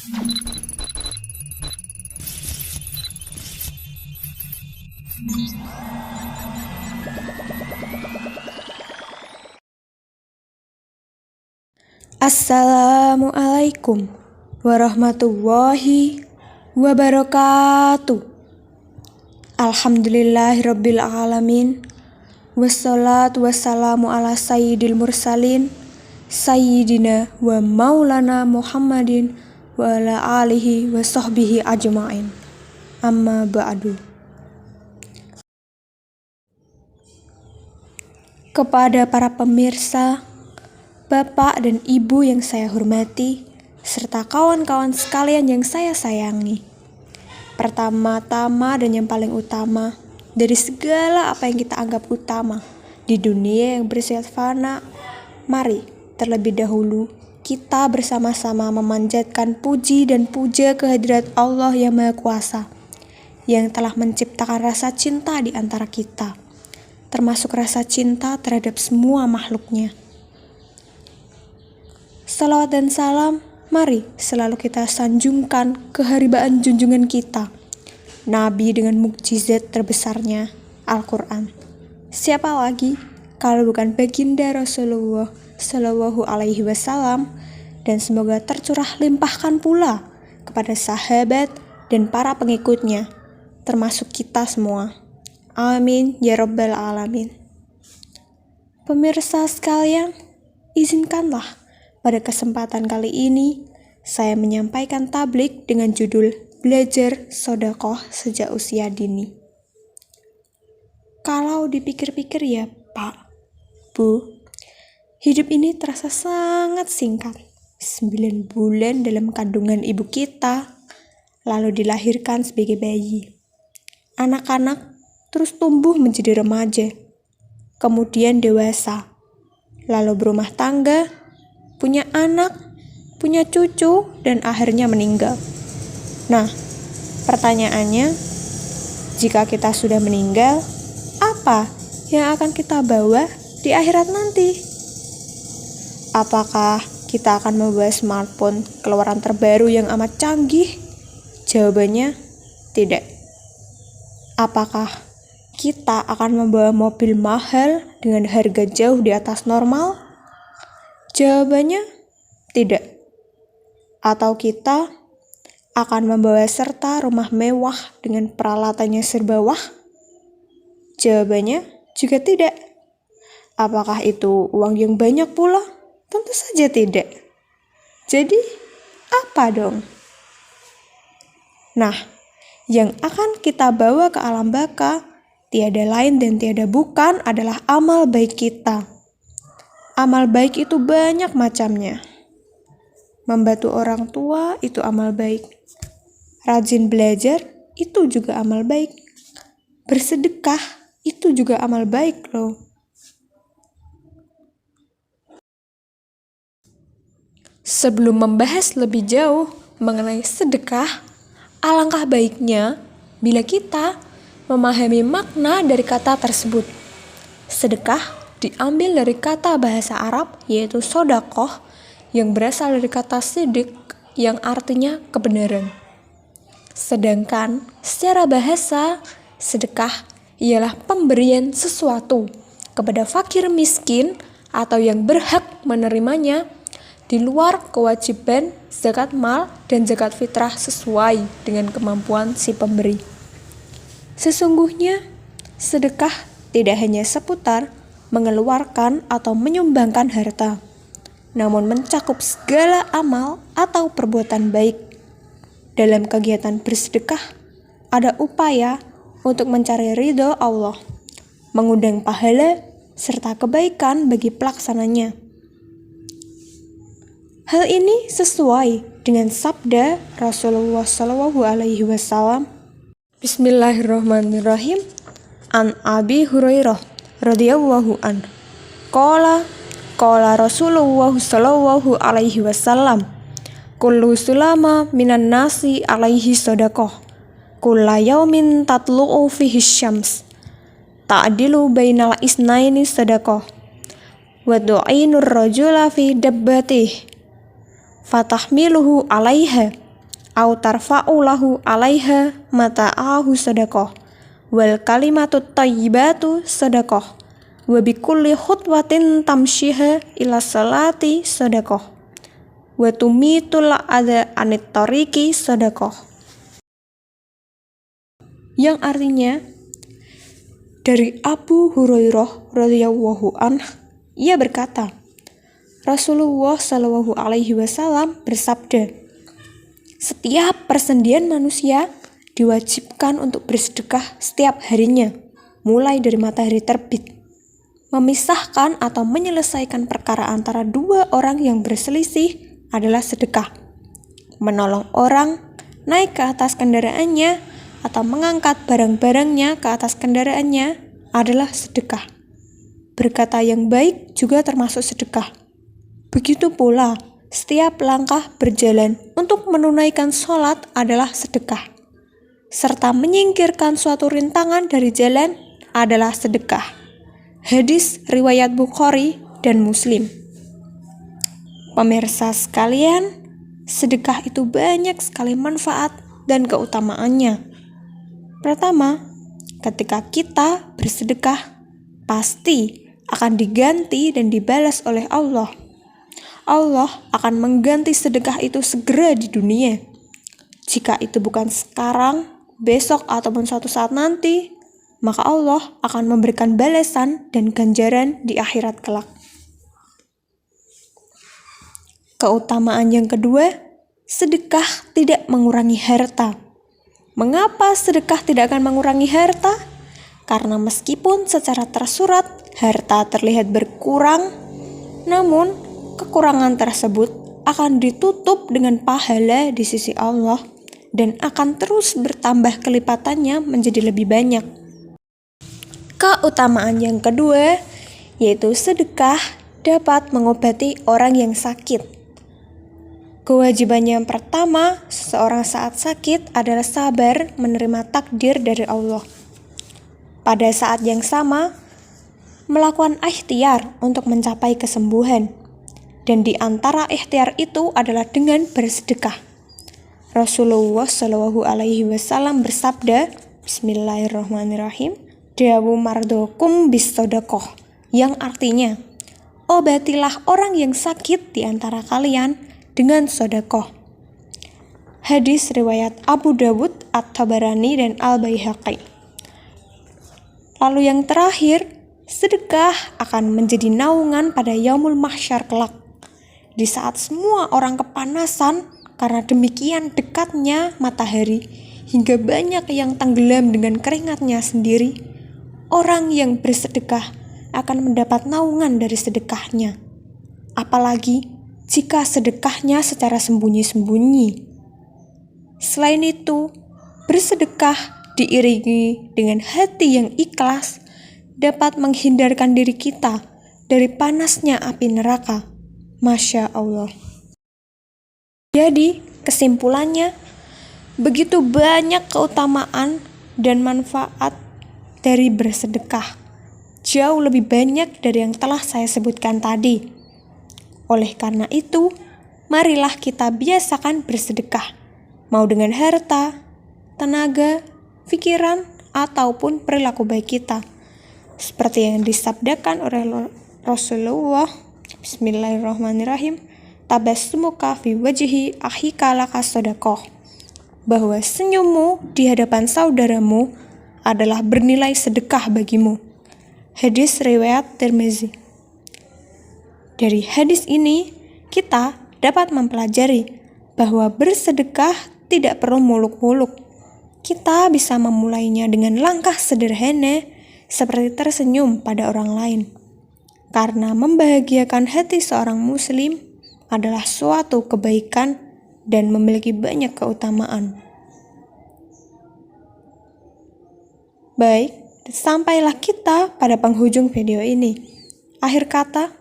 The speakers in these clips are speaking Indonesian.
Assalamualaikum warahmatullahi wabarakatuh. Alhamdulillahirabbil alamin. Wassalatu wassalamu ala sayyidil mursalin sayyidina wa maulana Muhammadin wa ala alihi wa sahbihi ajma'in. Amma ba'du. Kepada para pemirsa, Bapak dan Ibu yang saya hormati, serta kawan-kawan sekalian yang saya sayangi. Pertama-tama dan yang paling utama, dari segala apa yang kita anggap utama di dunia yang bersifat fana, mari terlebih dahulu kita bersama-sama memanjatkan puji dan puja kehadirat Allah yang Maha Kuasa, yang telah menciptakan rasa cinta di antara kita, termasuk rasa cinta terhadap semua makhluknya. Salawat dan salam, mari selalu kita sanjungkan keharibaan junjungan kita, Nabi dengan mukjizat terbesarnya, Al-Quran. Siapa lagi kalau bukan baginda Rasulullah Shallallahu Alaihi Wasallam, dan semoga tercurah limpahkan pula kepada sahabat dan para pengikutnya, termasuk kita semua. Amin ya Rabbal Alamin. Pemirsa sekalian, izinkanlah pada kesempatan kali ini saya menyampaikan tablik dengan judul Belajar Sodakoh Sejak Usia Dini. Kalau dipikir-pikir ya Pak, Bu, hidup ini terasa sangat singkat. 9 bulan dalam kandungan ibu kita, lalu dilahirkan sebagai bayi. Anak-anak terus tumbuh menjadi remaja, kemudian dewasa, lalu berumah tangga, punya anak, punya cucu, dan akhirnya meninggal. Nah, pertanyaannya, jika kita sudah meninggal, apa yang akan kita bawa di akhirat nanti? Apakah kita akan membawa smartphone keluaran terbaru yang amat canggih? Jawabannya, tidak. Apakah kita akan membawa mobil mahal dengan harga jauh di atas normal? Jawabannya, tidak. Atau kita akan membawa serta rumah mewah dengan peralatannya serba wah? Jawabannya juga tidak. Apakah itu uang yang banyak pula? Tentu saja tidak. Jadi, apa dong? Nah, yang akan kita bawa ke alam baka tiada lain dan tiada bukan adalah amal baik kita. Amal baik itu banyak macamnya. Membantu orang tua itu amal baik. Rajin belajar itu juga amal baik. Bersedekah itu juga amal baik loh. Sebelum membahas lebih jauh mengenai sedekah, alangkah baiknya bila kita memahami makna dari kata tersebut. Sedekah diambil dari kata bahasa Arab yaitu sodakoh, yang berasal dari kata sidik yang artinya kebenaran. Sedangkan secara bahasa, sedekah ialah pemberian sesuatu kepada fakir miskin atau yang berhak menerimanya di luar kewajiban zakat mal dan zakat fitrah sesuai dengan kemampuan si pemberi. Sesungguhnya, sedekah tidak hanya seputar mengeluarkan atau menyumbangkan harta, namun mencakup segala amal atau perbuatan baik. Dalam kegiatan bersedekah, ada upaya untuk mencari ridho Allah, mengundang pahala, serta kebaikan bagi pelaksananya. Hal ini sesuai dengan sabda Rasulullah SAW. Bismillahirrahmanirrahim. An Abi Hurairah radhiyallahu an. Qala Rasulullah sallallahu alaihi wasallam, kullu sulama minan nasi alaihi sadaqah, kulla yaumin tatlu'u fihi syams, ta'dilu bainal isnaini sadaqah, wa du'inur rajula fi dabbatih, fatahmiluhu alaiha, au tarfa'u lahu 'alaiha mata'ahu sadaqah wal kalimatut thayyibatu sadaqah wa bikulli khutwatin tamshiha ila salati sadaqah wa tumitul adza anit tariqi sadaqah. Yang artinya, dari Abu Hurairah radhiyallahu anhu, ia berkata, Rasulullah Shallallahu alaihi wasallam bersabda, setiap persendian manusia diwajibkan untuk bersedekah setiap harinya, mulai dari matahari terbit. Memisahkan atau menyelesaikan perkara antara dua orang yang berselisih adalah sedekah. Menolong orang naik ke atas kendaraannya atau mengangkat barang-barangnya ke atas kendaraannya adalah sedekah. Berkata yang baik juga termasuk sedekah. Begitu pula, setiap langkah berjalan untuk menunaikan sholat adalah sedekah. Serta menyingkirkan suatu rintangan dari jalan adalah sedekah. Hadis riwayat Bukhari dan Muslim. Pemirsa sekalian, sedekah itu banyak sekali manfaat dan keutamaannya. Pertama, ketika kita bersedekah, pasti akan diganti dan dibalas oleh Allah. Allah akan mengganti sedekah itu segera di dunia. Jika itu bukan sekarang, besok ataupun suatu saat nanti, maka Allah akan memberikan balasan dan ganjaran di akhirat kelak. Keutamaan yang kedua, sedekah tidak mengurangi harta. Mengapa sedekah tidak akan mengurangi harta? Karena meskipun secara tersurat harta terlihat berkurang, namun kekurangan tersebut akan ditutup dengan pahala di sisi Allah dan akan terus bertambah kelipatannya menjadi lebih banyak. Keutamaan yang kedua, yaitu sedekah dapat mengobati orang yang sakit. Kewajiban yang pertama, seseorang saat sakit adalah sabar menerima takdir dari Allah. Pada saat yang sama, melakukan ikhtiar untuk mencapai kesembuhan. Dan di antara ikhtiar itu adalah dengan bersedekah. Rasulullah Shallallahu alaihi wasallam bersabda, Bismillahirrahmanirrahim, dawu mardokum bis sodakoh, yang artinya, obatilah orang yang sakit di antara kalian dengan sodakoh. Hadis riwayat Abu Dawud, At-Tabarani, dan Al-Baihaqi. Lalu yang terakhir, sedekah akan menjadi naungan pada yaumul mahsyar kelak. Di saat semua orang kepanasan karena demikian dekatnya matahari hingga banyak yang tenggelam dengan keringatnya sendiri, orang yang bersedekah akan mendapat naungan dari sedekahnya. Apalagi jika sedekahnya secara sembunyi-sembunyi. Selain itu, bersedekah diiringi dengan hati yang ikhlas dapat menghindarkan diri kita dari panasnya api neraka. Masya Allah. Jadi, kesimpulannya, begitu banyak keutamaan dan manfaat dari bersedekah. Jauh lebih banyak dari yang telah saya sebutkan tadi. Oleh karena itu, marilah kita biasakan bersedekah, mau dengan harta, tenaga, pikiran, ataupun perilaku baik kita. Seperti yang disabdakan oleh Rasulullah, Bismillahirrahmanirrahim, tabassumuka fi wajhi akhika laka sodakoh, bahwa senyummu di hadapan saudaramu adalah bernilai sedekah bagimu. Hadis riwayat Tirmizi. Dari hadis ini, kita dapat mempelajari bahwa bersedekah tidak perlu muluk-muluk. Kita bisa memulainya dengan langkah sederhana seperti tersenyum pada orang lain. Karena membahagiakan hati seorang muslim adalah suatu kebaikan dan memiliki banyak keutamaan. Baik, sampailah kita pada penghujung video ini. Akhir kata,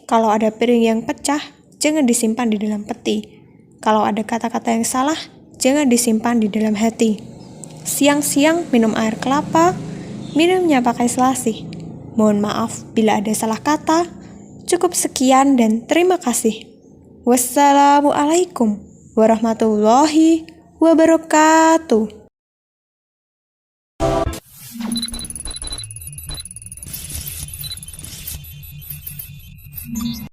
kalau ada piring yang pecah, jangan disimpan di dalam peti. Kalau ada kata-kata yang salah, jangan disimpan di dalam hati. Siang-siang minum air kelapa, minumnya pakai selasih. Mohon maaf bila ada salah kata. Cukup sekian dan terima kasih. Wassalamualaikum warahmatullahi wabarakatuh.